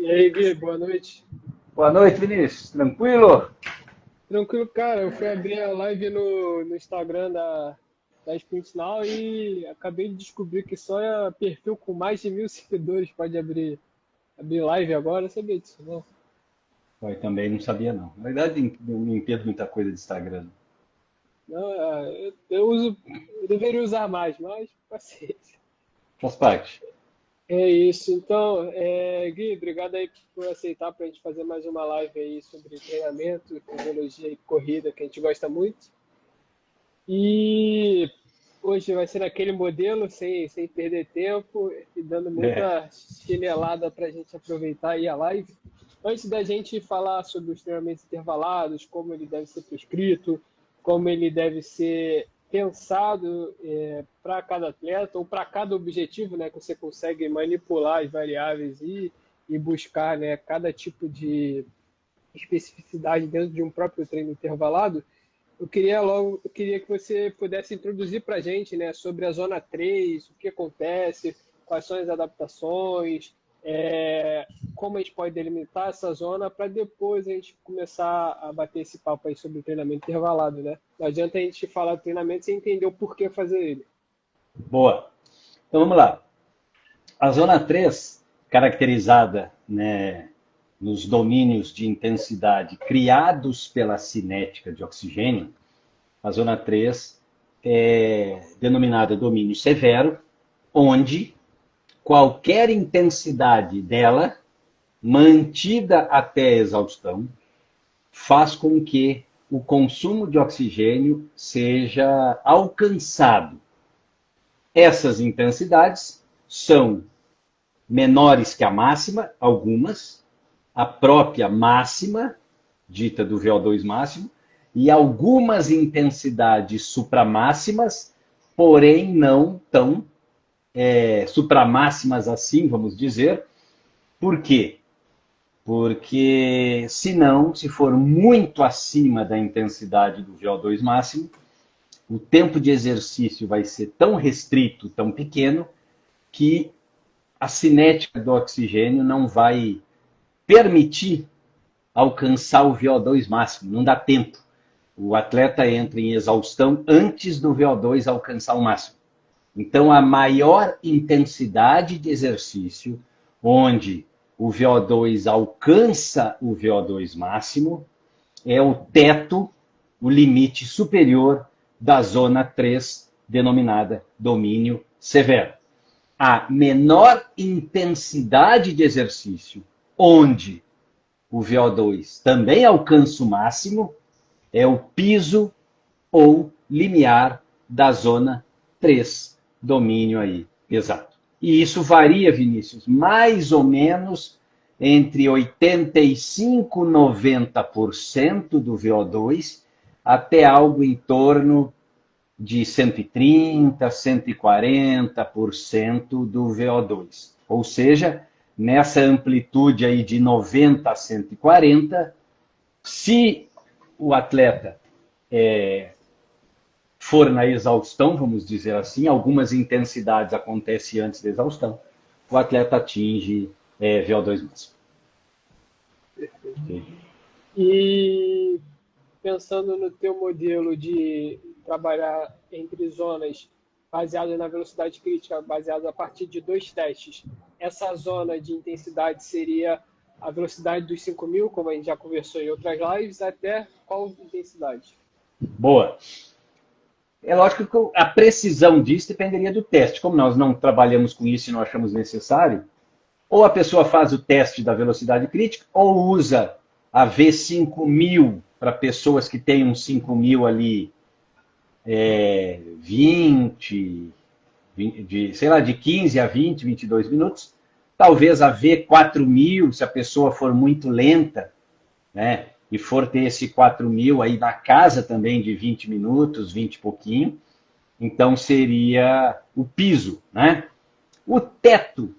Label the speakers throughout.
Speaker 1: E aí, Gui, boa noite.
Speaker 2: Boa noite, Vinícius. Tranquilo?
Speaker 1: Tranquilo, cara. Eu fui abrir a live no Instagram da Sprint Now e acabei de descobrir que só é perfil com mais de 1.000 seguidores pode abrir live agora. Eu sabia disso, não?
Speaker 2: Eu também não sabia, não. Na verdade, não entendo muita coisa de Instagram.
Speaker 1: Não, eu uso, eu deveria usar mais, mas paciência.
Speaker 2: Faz parte.
Speaker 1: É isso. Então, Gui, obrigado aí por aceitar para a gente fazer mais uma live aí sobre treinamento, tecnologia e corrida, que a gente gosta muito. E hoje vai ser naquele modelo, sem perder tempo e dando
Speaker 2: É.
Speaker 1: muita chinelada para a gente aproveitar aí a live. Antes da gente falar sobre os treinamentos intervalados, como ele deve ser prescrito, como ele deve ser pensado para cada atleta ou para cada objetivo, né, que você consegue manipular as variáveis e buscar, né, cada tipo de especificidade dentro de um próprio treino intervalado. Eu queria que você pudesse introduzir para a gente, né, sobre a zona 3, o que acontece, quais são as adaptações, como a gente pode delimitar essa zona para depois a gente começar a bater esse papo aí sobre o treinamento intervalado, né? Não adianta a gente falar de treinamento sem entender o porquê fazer ele.
Speaker 2: Boa. Então vamos lá. A zona 3, caracterizada, né, nos domínios de intensidade criados pela cinética de oxigênio, a zona 3 é denominada domínio severo, onde qualquer intensidade dela, mantida até a exaustão, faz com que o consumo de oxigênio seja alcançado. Essas intensidades são menores que a máxima, algumas, a própria máxima, dita do VO2 máximo, e algumas intensidades supramáximas, porém não tão supramáximas assim, vamos dizer. Por quê? Porque senão, se for muito acima da intensidade do VO2 máximo, o tempo de exercício vai ser tão restrito, tão pequeno, que a cinética do oxigênio não vai permitir alcançar o VO2 máximo, não dá tempo. O atleta entra em exaustão antes do VO2 alcançar o máximo. Então, a maior intensidade de exercício, onde o VO2 alcança o VO2 máximo, é o teto, o limite superior da zona 3, denominada domínio severo. A menor intensidade de exercício, onde o VO2 também alcança o máximo, é o piso ou limiar da zona 3, domínio aí, exato. E isso varia, Vinícius, mais ou menos entre 85% e 90% do VO2 até algo em torno de 130%, 140% do VO2. Ou seja, nessa amplitude aí de 90 a 140, se o atleta for na exaustão, vamos dizer assim, algumas intensidades acontecem antes da exaustão, o atleta atinge VO2 máximo. Okay?
Speaker 1: E pensando no teu modelo de trabalhar entre zonas baseado na velocidade crítica, baseado a partir de dois testes, essa zona de intensidade seria a velocidade dos 5.000, como a gente já conversou em outras lives, até qual intensidade?
Speaker 2: Boa. É lógico que a precisão disso dependeria do teste. Como nós não trabalhamos com isso e não achamos necessário, ou a pessoa faz o teste da velocidade crítica, ou usa a V5000 para pessoas que têm um 5000 ali 20, sei lá, de 15 a 20, 22 minutos. Talvez a V4000, se a pessoa for muito lenta, né? E for ter esse 4000 aí na casa também de 20 minutos, 20 e pouquinho, então seria o piso, né? O teto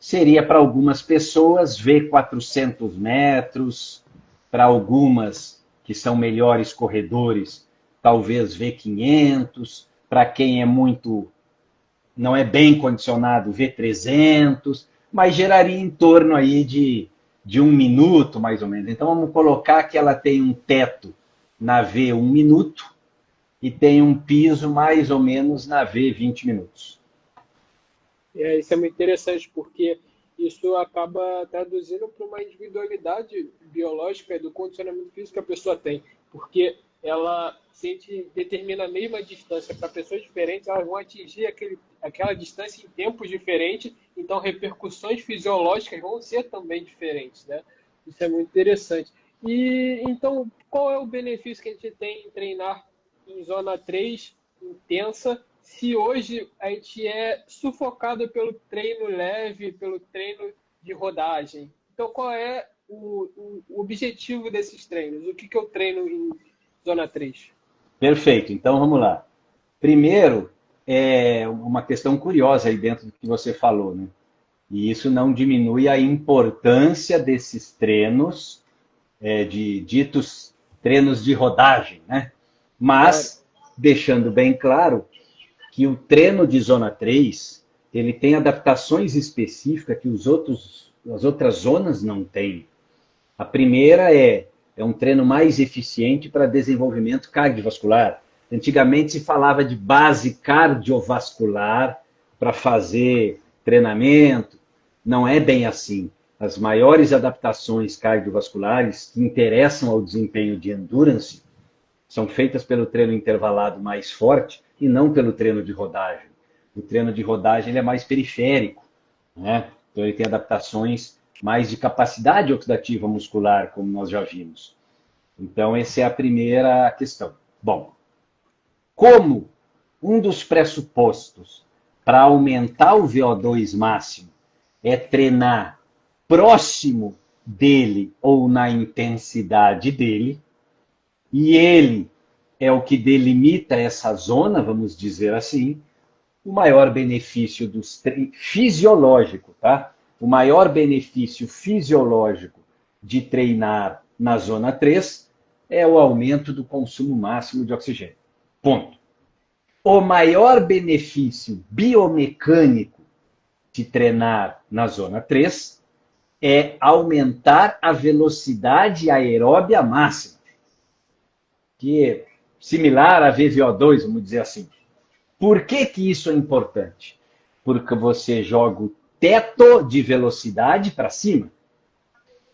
Speaker 2: seria para algumas pessoas V400 metros, para algumas que são melhores corredores, talvez V500, para quem é muito, não é bem condicionado, V300, mas geraria em torno aí de 1 minuto, mais ou menos. Então, vamos colocar que ela tem um teto na V 1 minuto e tem um piso mais ou menos na V 20 minutos.
Speaker 1: Isso é muito interessante, porque isso acaba traduzindo para uma individualidade biológica do condicionamento físico que a pessoa tem. Porque ela, se a gente determina a mesma distância para pessoas diferentes, elas vão atingir aquela distância em tempos diferentes, então repercussões fisiológicas vão ser também diferentes, né? Isso é muito interessante. E então, qual é o benefício que a gente tem em treinar em zona 3 intensa, se hoje a gente é sufocado pelo treino leve, pelo treino de rodagem? Então, qual é o objetivo desses treinos? O que eu treino em zona 3?
Speaker 2: Perfeito, então vamos lá. Primeiro, é uma questão curiosa aí dentro do que você falou, né? E isso não diminui a importância desses treinos, de ditos treinos de rodagem, né? Mas, deixando bem claro que o treino de zona 3 ele tem adaptações específicas que as outras zonas não têm. A primeira é um treino mais eficiente para desenvolvimento cardiovascular. Antigamente se falava de base cardiovascular para fazer treinamento. Não é bem assim. As maiores adaptações cardiovasculares que interessam ao desempenho de endurance são feitas pelo treino intervalado mais forte e não pelo treino de rodagem. O treino de rodagem ele é mais periférico, né? Então ele tem adaptações mais de capacidade oxidativa muscular, como nós já vimos. Então essa é a primeira questão. Bom, como um dos pressupostos para aumentar o VO2 máximo é treinar próximo dele ou na intensidade dele, e ele é o que delimita essa zona, vamos dizer assim, o maior benefício fisiológico, tá? O maior benefício fisiológico de treinar na zona 3 é o aumento do consumo máximo de oxigênio. Ponto. O maior benefício biomecânico de treinar na zona 3 é aumentar a velocidade aeróbia máxima, que é similar a VVO2, vamos dizer assim. Por que isso é importante? Porque você joga o teto de velocidade para cima.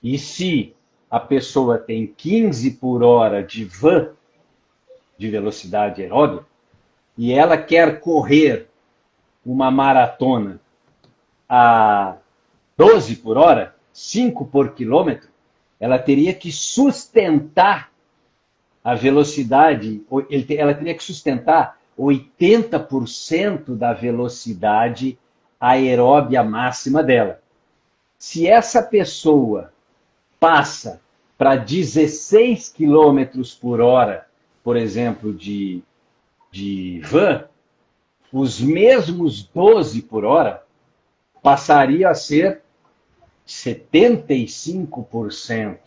Speaker 2: E se a pessoa tem 15 por hora de van, de velocidade aeróbica, e ela quer correr uma maratona a 12 por hora, 5 por quilômetro, ela teria que sustentar a velocidade, ela teria que sustentar 80% da velocidade aeróbia máxima dela. Se essa pessoa passa para 16 quilômetros por hora, por exemplo, de van, os mesmos 12 por hora passariam a ser 75%.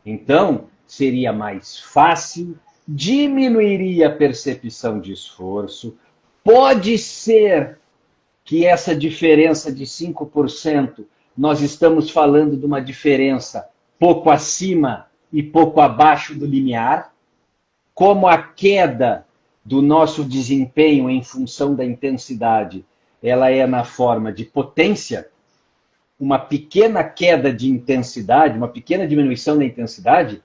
Speaker 2: Então, seria mais fácil, diminuiria a percepção de esforço. Pode ser que essa diferença de 5%, nós estamos falando de uma diferença pouco acima e pouco abaixo do limiar, como a queda do nosso desempenho em função da intensidade, ela é na forma de potência, uma pequena queda de intensidade, uma pequena diminuição da intensidade,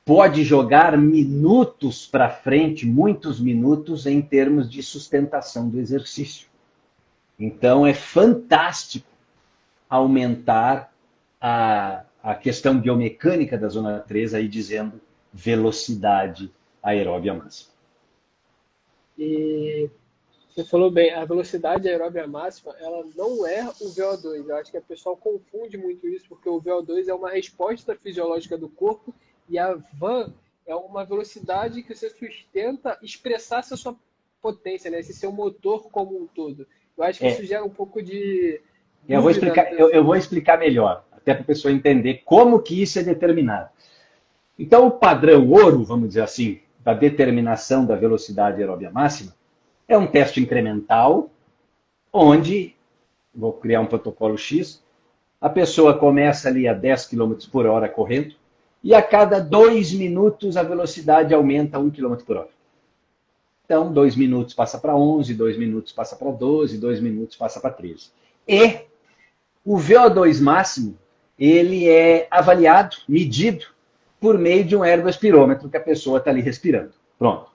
Speaker 2: pode jogar minutos para frente, muitos minutos, em termos de sustentação do exercício. Então, é fantástico aumentar a questão biomecânica da zona 3, aí dizendo velocidade aeróbia máxima.
Speaker 1: E você falou bem, a velocidade aeróbia máxima, ela não é o VO2. Eu acho que a pessoa confunde muito isso, porque o VO2 é uma resposta fisiológica do corpo e a VAN é uma velocidade que você sustenta expressar essa sua potência, né? Esse seu motor como um todo. Eu acho que isso gera um pouco de...
Speaker 2: Eu vou explicar melhor, até para a pessoa entender como que isso é determinado. Então, o padrão ouro, vamos dizer assim, da determinação da velocidade aeróbia máxima, é um teste incremental, onde, vou criar um protocolo X, A pessoa começa ali a 10 km por hora correndo, e a cada 2 minutos a velocidade aumenta 1 km por hora. Então, 2 minutos passa para 11, 2 minutos passa para 12, 2 minutos passa para 13. E o VO2 máximo, ele é avaliado, medido, por meio de um ergospirômetro que a pessoa está ali respirando. Pronto.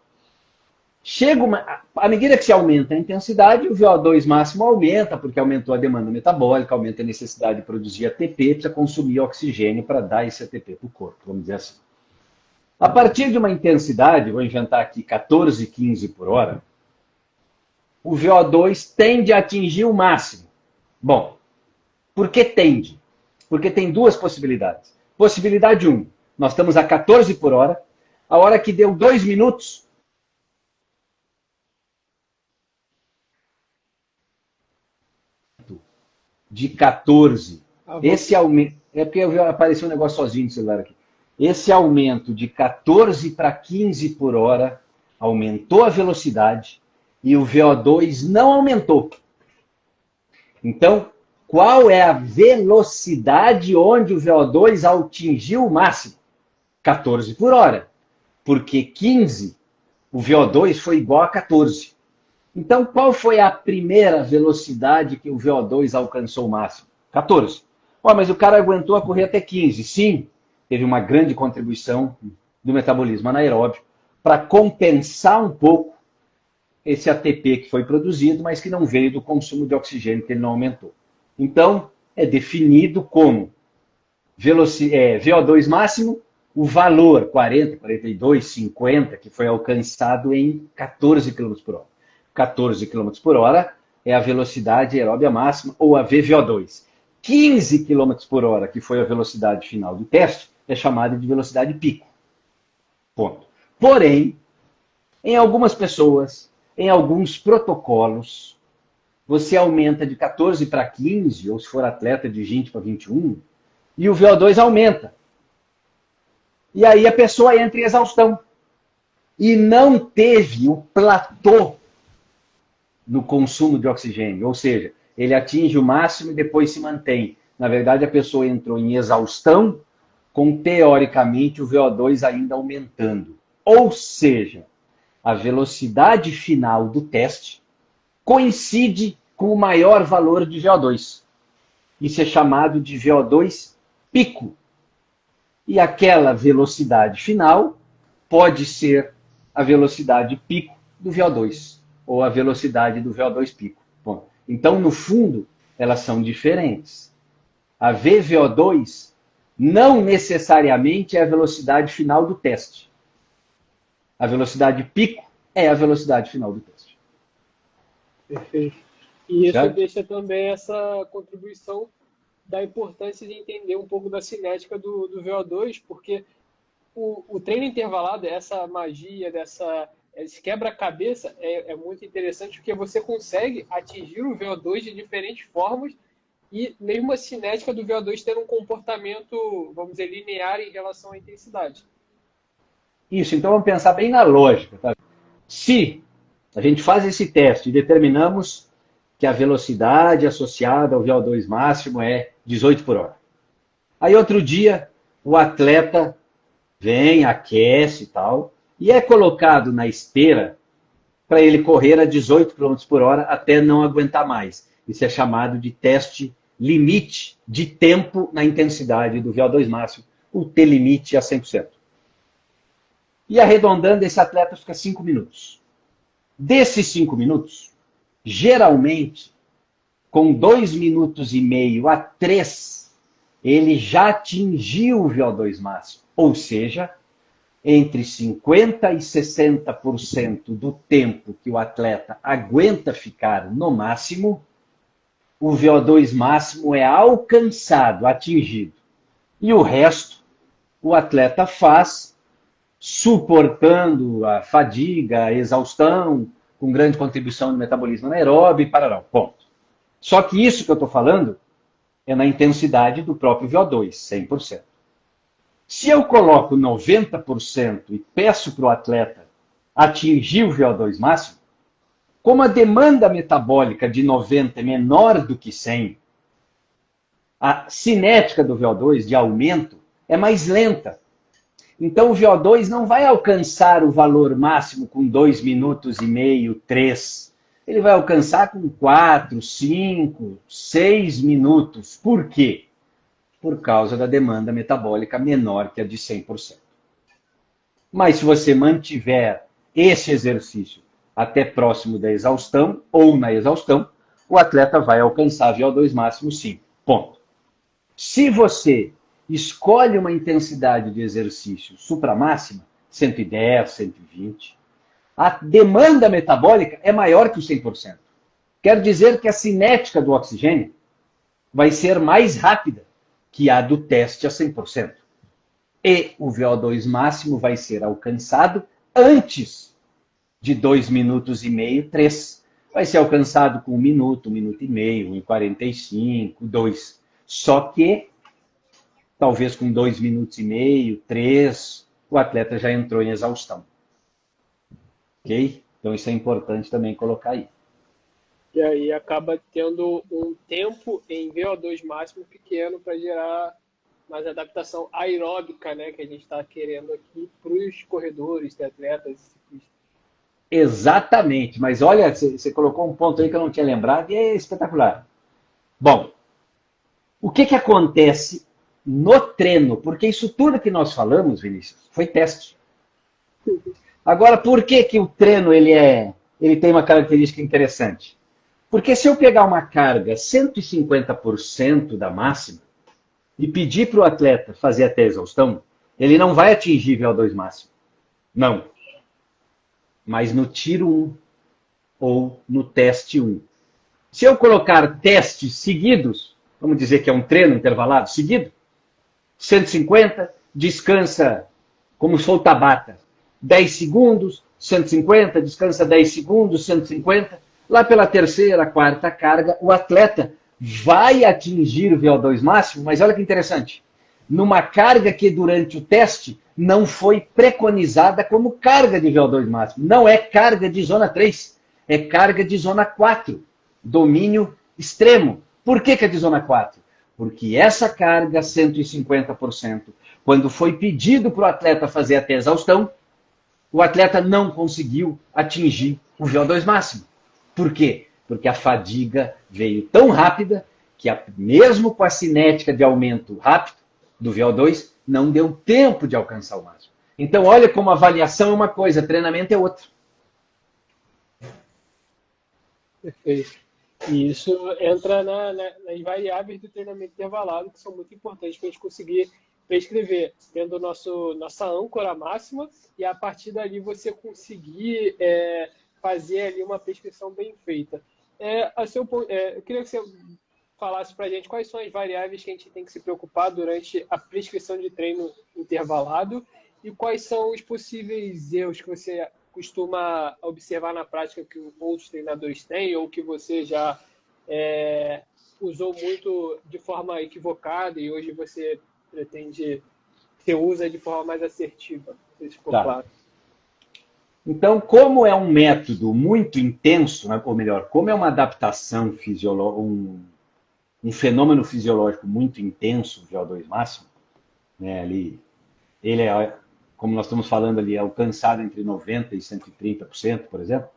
Speaker 2: À medida que se aumenta a intensidade, o VO2 máximo aumenta, porque aumentou a demanda metabólica, aumenta a necessidade de produzir ATP, precisa consumir oxigênio para dar esse ATP para o corpo, vamos dizer assim. A partir de uma intensidade, vou inventar aqui 14, 15 por hora, o VO2 tende a atingir o máximo. Bom, por que tende? Porque tem duas possibilidades. Possibilidade 1, nós estamos a 14 por hora, a hora que deu 2 minutos, de 14. Esse aumento. É porque apareceu um negócio sozinho no celular aqui. Esse aumento de 14 para 15 por hora aumentou a velocidade e o VO2 não aumentou. Então, qual é a velocidade onde o VO2 atingiu o máximo? 14 por hora. Porque 15, o VO2 foi igual a 14. Então, qual foi a primeira velocidade que o VO2 alcançou o máximo? 14. Mas o cara aguentou a correr até 15. Sim, teve uma grande contribuição do metabolismo anaeróbio para compensar um pouco esse ATP que foi produzido, mas que não veio do consumo de oxigênio, que ele não aumentou. Então, é definido como VO2 máximo, o valor 40, 42, 50, que foi alcançado em 14 km por hora. 14 km por hora é a velocidade aeróbia máxima, ou a VVO2. 15 km por hora, que foi a velocidade final do teste, é chamada de velocidade pico. Ponto. Porém, em algumas pessoas, em alguns protocolos, você aumenta de 14 para 15, ou se for atleta de 20 para 21, e o VO2 aumenta. E aí a pessoa entra em exaustão. E não teve o platô no consumo de oxigênio, ou seja, ele atinge o máximo e depois se mantém. Na verdade, a pessoa entrou em exaustão, com teoricamente o VO2 ainda aumentando. Ou seja, a velocidade final do teste coincide com o maior valor de VO2. Isso é chamado de VO2 pico. E aquela velocidade final pode ser a velocidade pico do VO2, ou a velocidade do VO2 pico. Bom, então, no fundo, elas são diferentes. A VVO2 não necessariamente é a velocidade final do teste. A velocidade pico é a velocidade final do teste.
Speaker 1: Perfeito. E isso
Speaker 2: Certo?
Speaker 1: deixa também essa contribuição da importância de entender um pouco da cinética do VO2, porque o treino intervalado, essa magia, esse quebra-cabeça é muito interessante, porque você consegue atingir o VO2 de diferentes formas e mesmo a cinética do VO2 ter um comportamento, vamos dizer, linear em relação à intensidade.
Speaker 2: Isso, então vamos pensar bem na lógica. Tá? Se a gente faz esse teste e determinamos que a velocidade associada ao VO2 máximo é 18 por hora. Aí outro dia o atleta vem, aquece e tal, e é colocado na esteira para ele correr a 18 km por hora até não aguentar mais. Isso é chamado de teste limite de tempo na intensidade do VO2 máximo, o T-limite a 100%. E arredondando, esse atleta fica 5 minutos. Desses 5 minutos, geralmente, com 2 minutos e meio a 3, ele já atingiu o VO2 máximo. Ou seja, entre 50% e 60% do tempo que o atleta aguenta ficar no máximo, o VO2 máximo é alcançado, atingido. E o resto, o atleta faz suportando a fadiga, a exaustão, com grande contribuição do metabolismo anaeróbio e parará. Ponto. Só que isso que eu estou falando é na intensidade do próprio VO2, 100%. Se eu coloco 90% e peço para o atleta atingir o VO2 máximo, como a demanda metabólica de 90 é menor do que 100, A cinética do VO2 de aumento é mais lenta. Então o VO2 não vai alcançar o valor máximo com 2 minutos e meio, 3. Ele vai alcançar com 4, 5, 6 minutos. Por quê? Por causa da demanda metabólica menor que a de 100%. Mas se você mantiver esse exercício até próximo da exaustão ou na exaustão, o atleta vai alcançar VO2 máximo sim. Ponto. Se você escolhe uma intensidade de exercício supramáxima, 110, 120, a demanda metabólica é maior que o 100%. Quer dizer que a cinética do oxigênio vai ser mais rápida que a do teste a 100%. E o VO2 máximo vai ser alcançado antes de 2 minutos e meio, 3. Vai ser alcançado com 1 minuto e meio, 1,45, 2. Só que, talvez com 2 minutos e meio, 3, o atleta já entrou em exaustão. Ok? Então isso é importante também colocar aí.
Speaker 1: E aí acaba tendo um tempo em VO2 máximo pequeno para gerar mais adaptação aeróbica, né, que a gente está querendo aqui para os corredores, atletas, ciclistas.
Speaker 2: Exatamente, mas olha, você colocou um ponto aí que eu não tinha lembrado e é espetacular. Bom, o que acontece no treino? Porque isso tudo que nós falamos, Vinícius, foi teste. Agora, por que o treino ele tem uma característica interessante? Porque se eu pegar uma carga 150% da máxima e pedir para o atleta fazer até a exaustão, ele não vai atingir VO2 máximo. Não. Mas no tiro 1 ou no teste 1. Se eu colocar testes seguidos, vamos dizer que é um treino intervalado seguido, 150, descansa como se for o Tabata, 10 segundos, 150, descansa 10 segundos, 150. Lá pela terceira, quarta carga, o atleta vai atingir o VO2 máximo, mas olha que interessante. Numa carga que durante o teste não foi preconizada como carga de VO2 máximo. Não é carga de zona 3, é carga de zona 4, domínio extremo. Por que é de zona 4? Porque essa carga, 150%, quando foi pedido para o atleta fazer até exaustão, o atleta não conseguiu atingir o VO2 máximo. Por quê? Porque a fadiga veio tão rápida que, mesmo com a cinética de aumento rápido do VO2, não deu tempo de alcançar o máximo. Então, olha como a avaliação é uma coisa, treinamento é outra.
Speaker 1: Perfeito. E isso entra nas variáveis do treinamento intervalado, que são muito importantes para a gente conseguir prescrever, tendo nossa âncora máxima, e a partir dali você conseguir fazer ali uma prescrição bem feita. Eu queria que você falasse para a gente quais são as variáveis que a gente tem que se preocupar durante a prescrição de treino intervalado e quais são os possíveis erros que você costuma observar na prática que outros treinadores têm ou que você já usou muito de forma equivocada e hoje você usa de forma mais assertiva. Não sei se ficou claro.
Speaker 2: Então, como é um método muito intenso, ou melhor, como é uma adaptação fisiológica, um fenômeno fisiológico muito intenso, o VO2 máximo, né, ele é, como nós estamos falando ali, é alcançado entre 90% e 130%, por exemplo,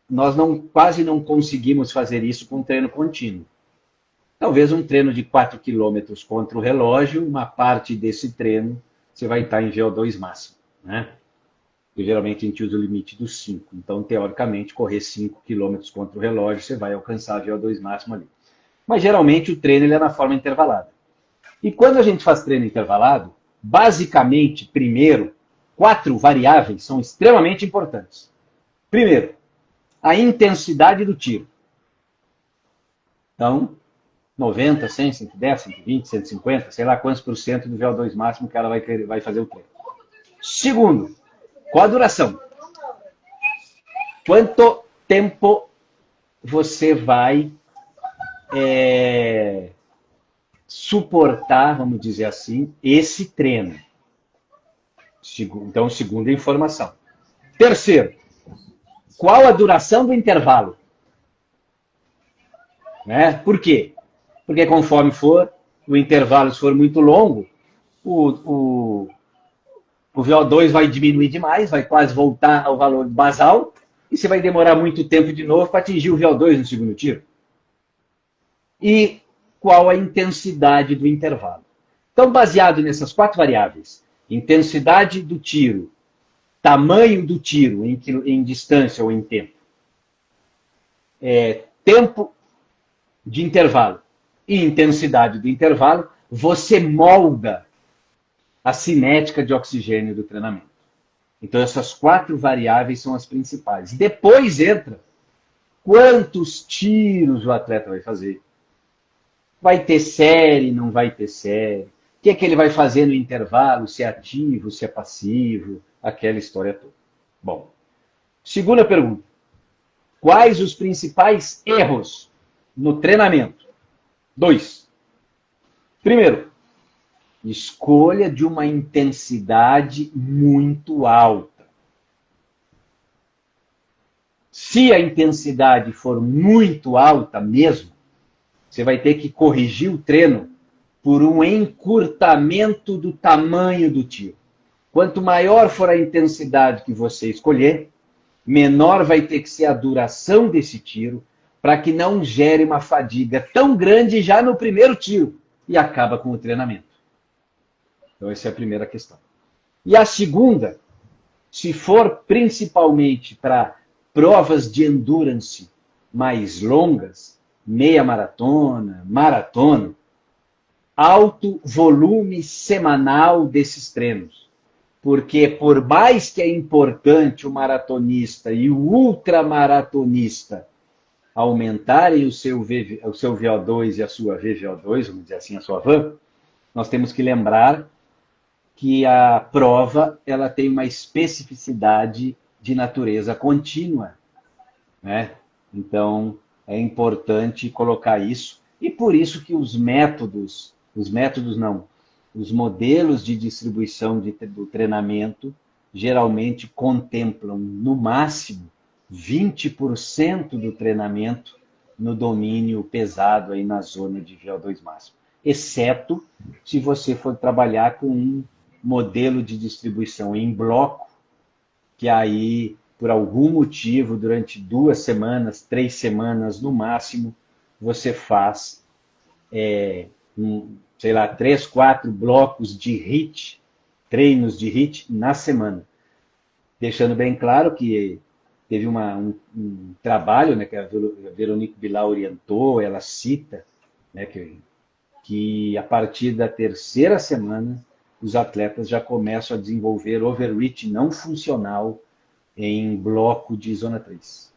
Speaker 2: nós quase não conseguimos fazer isso com treino contínuo. Talvez um treino de 4 km contra o relógio, uma parte desse treino você vai estar em VO2 máximo, né? Porque geralmente a gente usa o limite dos 5. Então, teoricamente, correr 5 km contra o relógio, você vai alcançar VO2 máximo ali. Mas, geralmente, o treino ele é na forma intervalada. E quando a gente faz treino intervalado, basicamente, primeiro, 4 variáveis são extremamente importantes. Primeiro, a intensidade do tiro. Então, 90, 100, 110, 120, 150, sei lá quantos por cento do VO2 máximo que ela vai fazer o treino. Segundo, qual a duração? Quanto tempo você vai suportar, vamos dizer assim, esse treino? Então, segunda informação. Terceiro, qual a duração do intervalo? Né? Por quê? Porque conforme for, o intervalo for muito longo, o VO2 vai diminuir demais, vai quase voltar ao valor basal, e você vai demorar muito tempo de novo para atingir o VO2 no segundo tiro. E qual a intensidade do intervalo? Então, baseado nessas 4 variáveis, intensidade do tiro, tamanho do tiro em distância ou em tempo, tempo de intervalo e intensidade do intervalo, você molda a cinética de oxigênio do treinamento. Então, essas 4 variáveis são as principais. Depois entra quantos tiros o atleta vai fazer. Vai ter série, não vai ter série. O que é que ele vai fazer no intervalo, se é ativo, se é passivo, aquela história toda. Bom, segunda pergunta. Quais os principais erros no treinamento? 2. Primeiro, escolha de uma intensidade muito alta. Se a intensidade for muito alta mesmo, você vai ter que corrigir o treino por um encurtamento do tamanho do tiro. Quanto maior for a intensidade que você escolher, menor vai ter que ser a duração desse tiro, para que não gere uma fadiga tão grande já no primeiro tiro e acaba com o treinamento. Então, essa é a primeira questão. E a segunda, se for principalmente para provas de endurance mais longas, meia maratona, maratona, alto volume semanal desses treinos. Porque por mais que é importante o maratonista e o ultramaratonista aumentarem o seu VO2 e a sua VVO2, vamos dizer assim, a sua VAM, nós temos que lembrar que a prova ela tem uma especificidade de natureza contínua, né? Então, é importante colocar isso. E por isso que os modelos de distribuição do treinamento geralmente contemplam, no máximo, 20% do treinamento no domínio pesado, aí na zona de VO2 máximo. Exceto se você for trabalhar com um modelo de distribuição em bloco, que aí, por algum motivo, durante 2 semanas, 3 semanas no máximo, você faz, 3, 4 blocos de HIIT, treinos de HIIT na semana. Deixando bem claro que teve um trabalho, né, que a Veronique Bilal orientou, ela cita, né, que a partir da 3ª semana, os atletas já começam a desenvolver overreach não funcional em bloco de zona 3.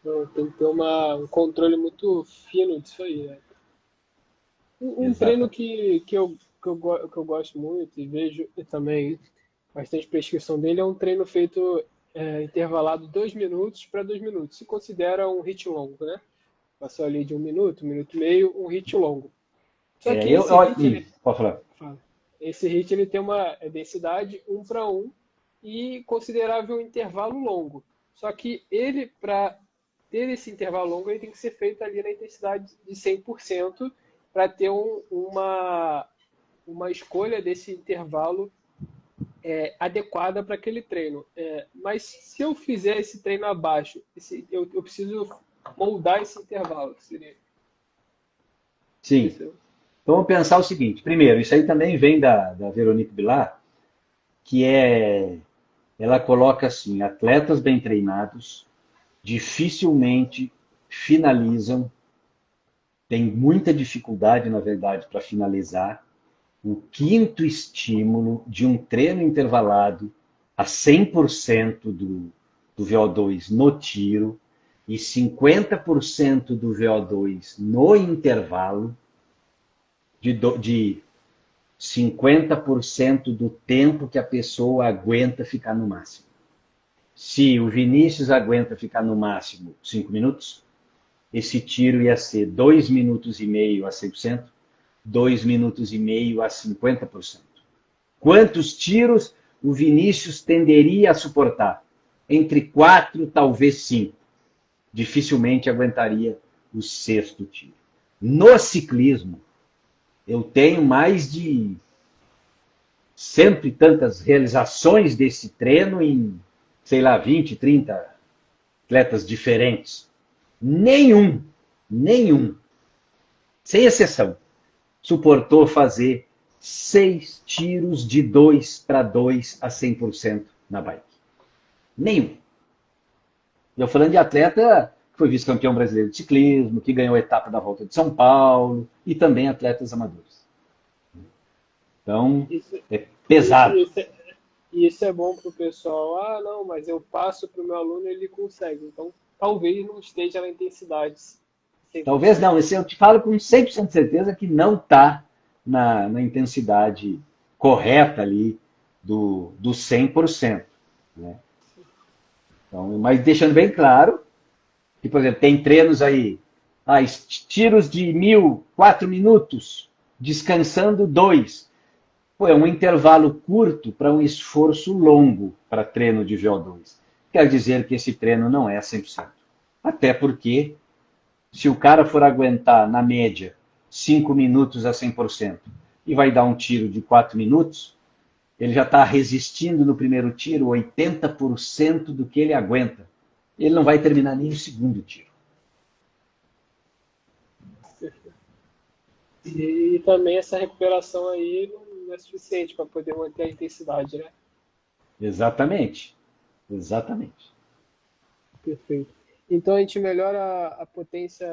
Speaker 1: Então, tem que ter um controle muito fino disso aí, né? Um treino que eu gosto muito e vejo também bastante prescrição dele é um treino feito intervalado 2 minutos para 2 minutos. Se considera um HIIT longo, né? Passou ali de 1 minuto, 1 minuto e meio, um HIIT longo. Só que
Speaker 2: pode falar.
Speaker 1: Esse HIIT ele tem uma densidade 1 para 1 e considerável intervalo longo. Só que ele, para ter esse intervalo longo, ele tem que ser feito ali na intensidade de 100% para ter uma escolha desse intervalo adequada para aquele treino. Mas se eu fizer esse treino abaixo, eu preciso moldar esse intervalo. Seria...
Speaker 2: Sim. Então vamos pensar o seguinte. Primeiro, isso aí também vem da Veronique Bilal, que ela coloca assim: atletas bem treinados dificilmente finalizam, tem muita dificuldade, na verdade, para finalizar o 5º estímulo de um treino intervalado a 100% do VO2 no tiro e 50% do VO2 no intervalo, de 50% do tempo que a pessoa aguenta ficar no máximo. Se o Vinícius aguenta ficar no máximo 5 minutos, esse tiro ia ser 2 minutos e meio a 100%, 2 minutos e meio a 50%. Quantos tiros o Vinícius tenderia a suportar? Entre 4, talvez 5. Dificilmente aguentaria o sexto tiro. No ciclismo, eu tenho mais de cento e tantas realizações desse treino em, sei lá, 20, 30 atletas diferentes. Nenhum, sem exceção, suportou fazer 6 tiros de 2 para 2 a 100% na bike. Nenhum. Eu falando de atleta que foi vice-campeão brasileiro de ciclismo, que ganhou a etapa da Volta de São Paulo, e também atletas amadores. Então, é pesado.
Speaker 1: Isso é bom para o pessoal. Ah, não, mas eu passo para o meu aluno e ele consegue. Então, talvez não esteja na intensidade. 100%.
Speaker 2: Talvez não. Eu te falo com 100% de certeza que não está na intensidade correta ali do 100%. Né? Então, mas deixando bem claro que, por exemplo, tem treinos aí, tiros de 1.000, 4 minutos, descansando 2. Pô, é um intervalo curto para um esforço longo para treino de VO2. Quer dizer que esse treino não é 100%. Até porque, se o cara for aguentar, na média, 5 minutos a 100% e vai dar um tiro de 4 minutos, ele já está resistindo no primeiro tiro 80% do que ele aguenta. Ele não vai terminar nem o segundo tiro.
Speaker 1: E também essa recuperação aí não é suficiente para poder manter a intensidade, né?
Speaker 2: Exatamente. Exatamente.
Speaker 1: Perfeito. Então a gente melhora a potência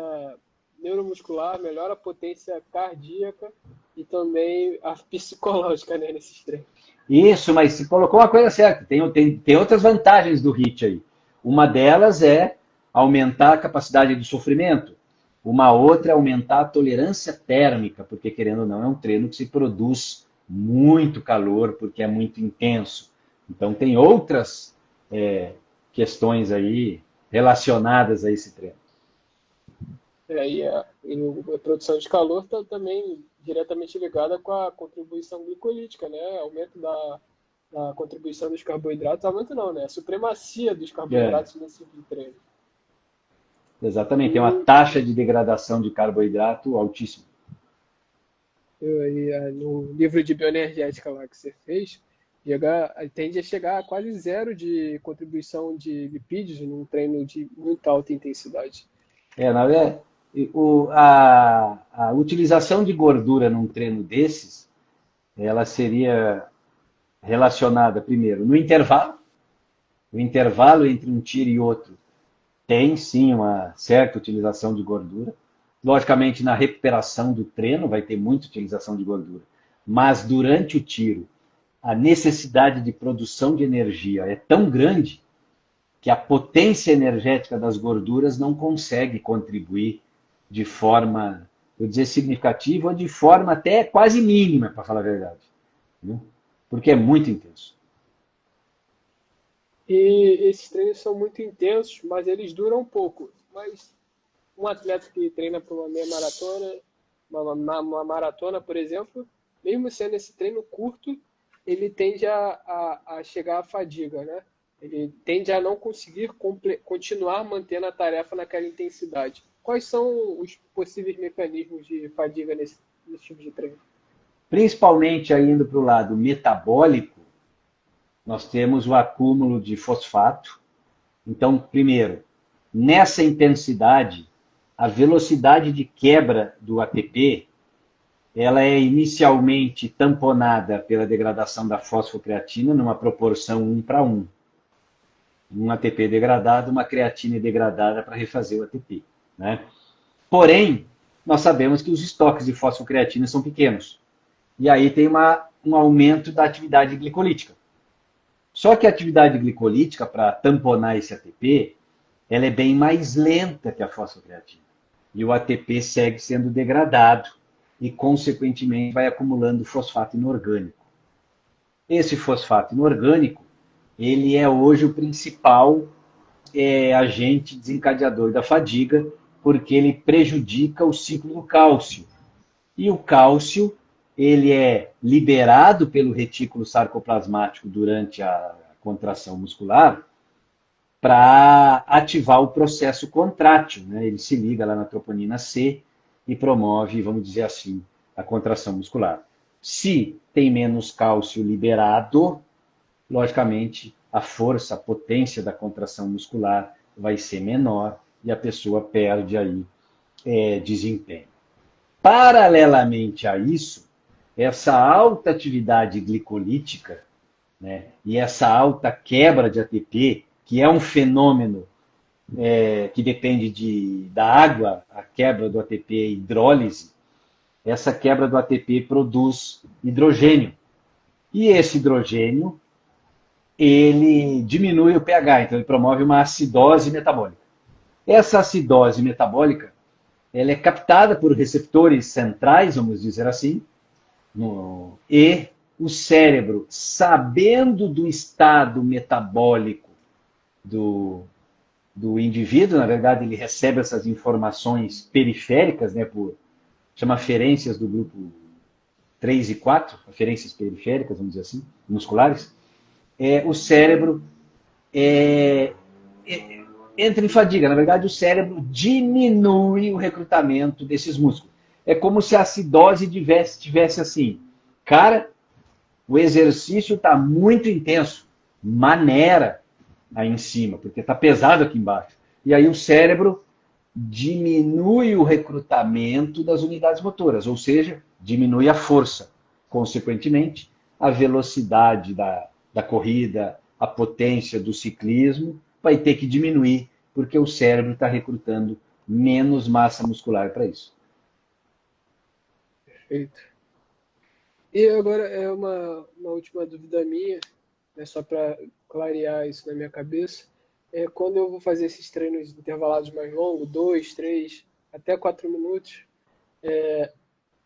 Speaker 1: neuromuscular, melhora a potência cardíaca e também a psicológica, né, nesses treinos.
Speaker 2: Isso, mas você colocou uma coisa certa. Tem outras vantagens do HIIT aí. Uma delas é aumentar a capacidade de sofrimento. Uma outra é aumentar a tolerância térmica, porque, querendo ou não, é um treino que se produz muito calor, porque é muito intenso. Então, tem outras questões aí relacionadas a esse treino.
Speaker 1: E a produção de calor está também diretamente ligada com a contribuição glicolítica, né? Aumento da contribuição dos carboidratos, aumento não, né? A supremacia dos carboidratos nesse tipo de treino.
Speaker 2: Exatamente, tem uma taxa de degradação de carboidrato altíssima.
Speaker 1: No livro de bioenergética lá que você fez, tende a chegar a quase zero de contribuição de lipídios num treino de muita alta intensidade.
Speaker 2: Na verdade, a utilização de gordura num treino desses, ela seria relacionada, primeiro, no intervalo. O intervalo entre um tiro e outro tem, sim, uma certa utilização de gordura. Logicamente, na recuperação do treino vai ter muita utilização de gordura. Mas, durante o tiro, a necessidade de produção de energia é tão grande que a potência energética das gorduras não consegue contribuir de forma, eu dizer, significativa, ou de forma até quase mínima, para falar a verdade. Né? Porque é muito intenso.
Speaker 1: E esses treinos são muito intensos, mas eles duram pouco. Mas um atleta que treina para uma meia maratona, uma maratona, por exemplo, mesmo sendo esse treino curto, ele tende a chegar à fadiga, né? Ele tende a não conseguir continuar mantendo a tarefa naquela intensidade. Quais são os possíveis mecanismos de fadiga nesse tipo de treino?
Speaker 2: Principalmente indo para o lado metabólico, nós temos o acúmulo de fosfato. Então, primeiro, nessa intensidade, a velocidade de quebra do ATP, ela é inicialmente tamponada pela degradação da fosfocreatina numa proporção 1:1. Um ATP degradado, uma creatina degradada para refazer o ATP. Né? Porém, nós sabemos que os estoques de fosfocreatina são pequenos. E aí tem um aumento da atividade glicolítica. Só que a atividade glicolítica, para tamponar esse ATP, ela é bem mais lenta que a fosfocreatina. E o ATP segue sendo degradado e, consequentemente, vai acumulando fosfato inorgânico. Esse fosfato inorgânico, ele é hoje o principal agente desencadeador da fadiga, porque ele prejudica o ciclo do cálcio. E o cálcio, ele é liberado pelo retículo sarcoplasmático durante a contração muscular para ativar o processo contrátil, né? Ele se liga lá na troponina C e promove, vamos dizer assim, a contração muscular. Se tem menos cálcio liberado, logicamente a força, a potência da contração muscular vai ser menor e a pessoa perde aí desempenho. Paralelamente a isso, essa alta atividade glicolítica, né, e essa alta quebra de ATP, que é um fenômeno que depende da água, a quebra do ATP é hidrólise, essa quebra do ATP produz hidrogênio. E esse hidrogênio, ele diminui o pH, então ele promove uma acidose metabólica. Essa acidose metabólica, ela é captada por receptores centrais, vamos dizer assim, e o cérebro, sabendo do estado metabólico do indivíduo, na verdade ele recebe essas informações periféricas, né, chama aferências do grupo 3 e 4, aferências periféricas, vamos dizer assim, musculares, o cérebro entra em fadiga. Na verdade, o cérebro diminui o recrutamento desses músculos. É como se a acidose tivesse assim, cara, o exercício está muito intenso, maneira aí em cima, porque está pesado aqui embaixo. E aí o cérebro diminui o recrutamento das unidades motoras, ou seja, diminui a força. Consequentemente, a velocidade da corrida, a potência do ciclismo vai ter que diminuir, porque o cérebro está recrutando menos massa muscular para isso.
Speaker 1: Perfeito. E agora é uma última dúvida minha, né, só para clarear isso na minha cabeça. Quando eu vou fazer esses treinos intervalados mais longos, 2, 3, até 4 minutos,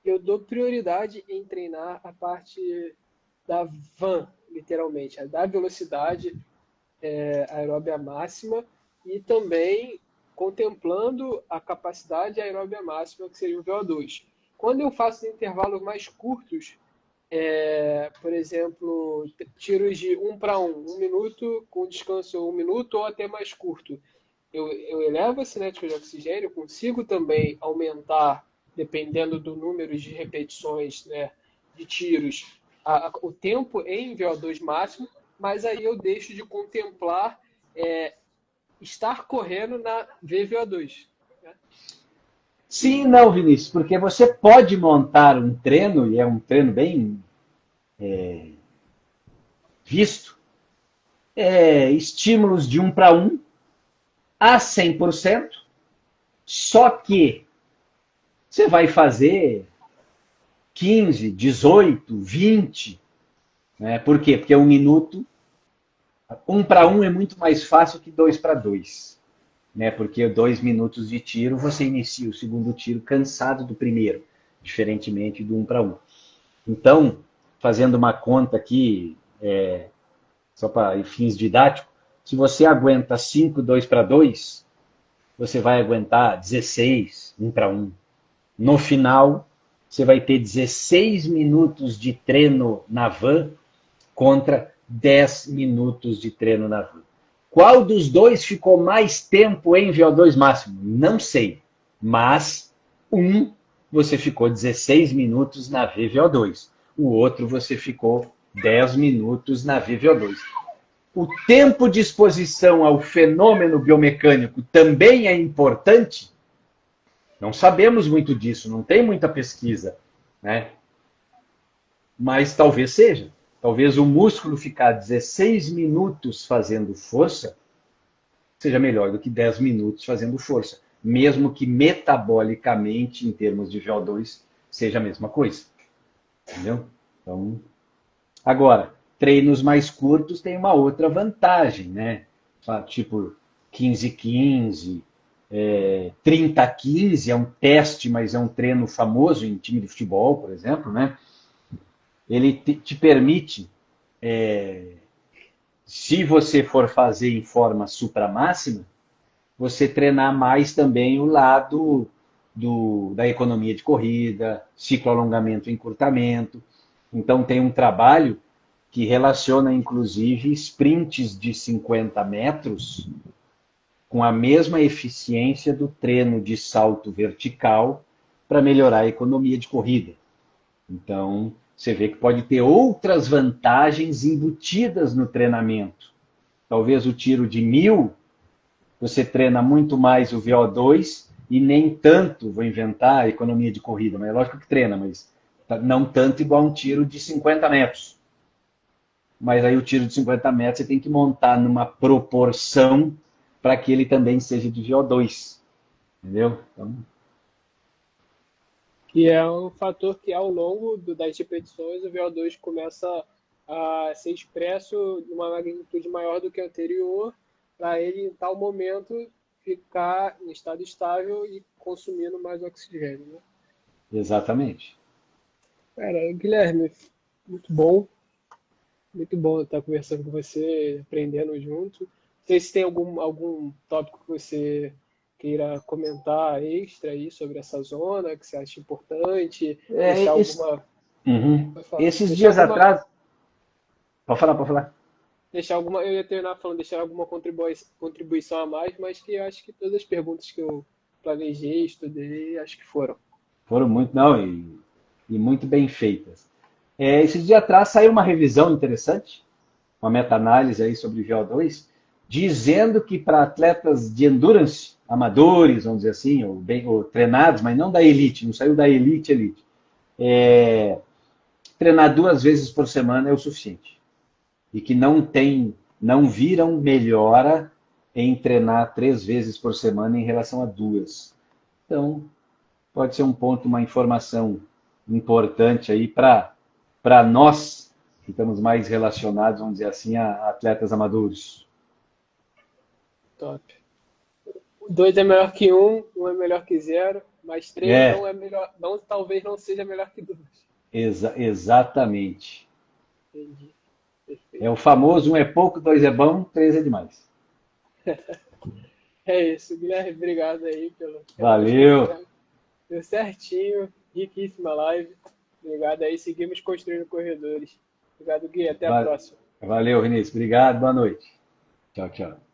Speaker 1: eu dou prioridade em treinar a parte da VAM, literalmente, da velocidade aeróbia máxima e também contemplando a capacidade aeróbia máxima, que seria o VO2. Quando eu faço intervalos mais curtos, por exemplo, tiros de 1 para 1, 1 minuto com descanso 1 minuto ou até mais curto, eu elevo a cinética de oxigênio, consigo também aumentar, dependendo do número de repetições, né, de tiros, o tempo em VO2 máximo, mas aí eu deixo de contemplar estar correndo na VVO2. Né?
Speaker 2: Sim e não, Vinícius, porque você pode montar um treino, e é um treino bem visto, estímulos de 1 para 1 a 100%, só que você vai fazer 15, 18, 20, né? Por quê? Porque 1 minuto, 1 para 1 é muito mais fácil que 2 para 2. Né? Porque 2 minutos de tiro, você inicia o segundo tiro cansado do primeiro, diferentemente do 1 para 1. Então, fazendo uma conta aqui, só para fins didáticos, se você aguenta 5, 2 para 2, você vai aguentar 16, 1 para 1. No final, você vai ter 16 minutos de treino na van contra 10 minutos de treino na van. Qual dos dois ficou mais tempo em VO2 máximo? Não sei. Mas você ficou 16 minutos na VVO2. O outro você ficou 10 minutos na VVO2. O tempo de exposição ao fenômeno biomecânico também é importante? Não sabemos muito disso, não tem muita pesquisa, né? Mas talvez seja. Talvez o músculo ficar 16 minutos fazendo força seja melhor do que 10 minutos fazendo força. Mesmo que metabolicamente, em termos de VO2, seja a mesma coisa. Entendeu? Então, agora, treinos mais curtos têm uma outra vantagem, né? Tipo 15-15, 30-15 é um teste, mas é um treino famoso em time de futebol, por exemplo, né? Ele te permite, se você for fazer em forma supramáxima, você treinar mais também o lado da economia de corrida, ciclo alongamento e encurtamento. Então tem um trabalho que relaciona, inclusive, sprints de 50 metros com a mesma eficiência do treino de salto vertical para melhorar a economia de corrida. Então, você vê que pode ter outras vantagens embutidas no treinamento. Talvez o tiro de 1.000, você treina muito mais o VO2 e nem tanto, vou inventar, a economia de corrida. Mas é lógico que treina, mas não tanto igual um tiro de 50 metros. Mas aí o tiro de 50 metros você tem que montar numa proporção para que ele também seja de VO2. Entendeu? Então,
Speaker 1: Que é um fator que, ao longo das repetições, o VO2 começa a ser expresso de uma magnitude maior do que a anterior, para ele, em tal momento, ficar em estado estável e consumindo mais oxigênio, né?
Speaker 2: exatamente.
Speaker 1: Cara, Guilherme, muito bom estar conversando com você, aprendendo junto. Não sei se tem algum tópico que você queira comentar extra aí sobre essa zona, que você acha importante, deixar
Speaker 2: É,
Speaker 1: alguma,
Speaker 2: uhum.
Speaker 1: pode falar,
Speaker 2: Esses dias atrás. Pode falar, pode falar.
Speaker 1: deixar alguma, eu ia terminar falando, deixar alguma contribuição a mais, mas que eu acho que todas as perguntas que eu planejei, estudei, acho que foram.
Speaker 2: Foram muito, não, e muito bem feitas. Esses dias atrás saiu uma revisão interessante, uma meta-análise aí sobre VO2, dizendo que para atletas de endurance, amadores, vamos dizer assim, ou treinados, mas não da elite, não saiu da elite, treinar 2 vezes por semana é o suficiente. E que não viram melhora em treinar 3 vezes por semana em relação a 2. Então, pode ser um ponto, uma informação importante aí para nós que estamos mais relacionados, vamos dizer assim, a atletas amadores.
Speaker 1: Top. Dois é melhor que um é melhor que zero, mas três não
Speaker 2: É,
Speaker 1: é melhor, não, talvez não seja melhor que dois.
Speaker 2: exatamente.
Speaker 1: Entendi.
Speaker 2: É
Speaker 1: Perfeito.
Speaker 2: o famoso um é pouco, dois é bom, três é demais.
Speaker 1: É isso, Guilherme. Obrigado aí pela
Speaker 2: Valeu,
Speaker 1: resposta. Deu certinho. Riquíssima live. Obrigado aí. Seguimos construindo corredores. Obrigado, Gui. Até a próxima.
Speaker 2: valeu, Vinícius. Obrigado, boa noite. Tchau, tchau.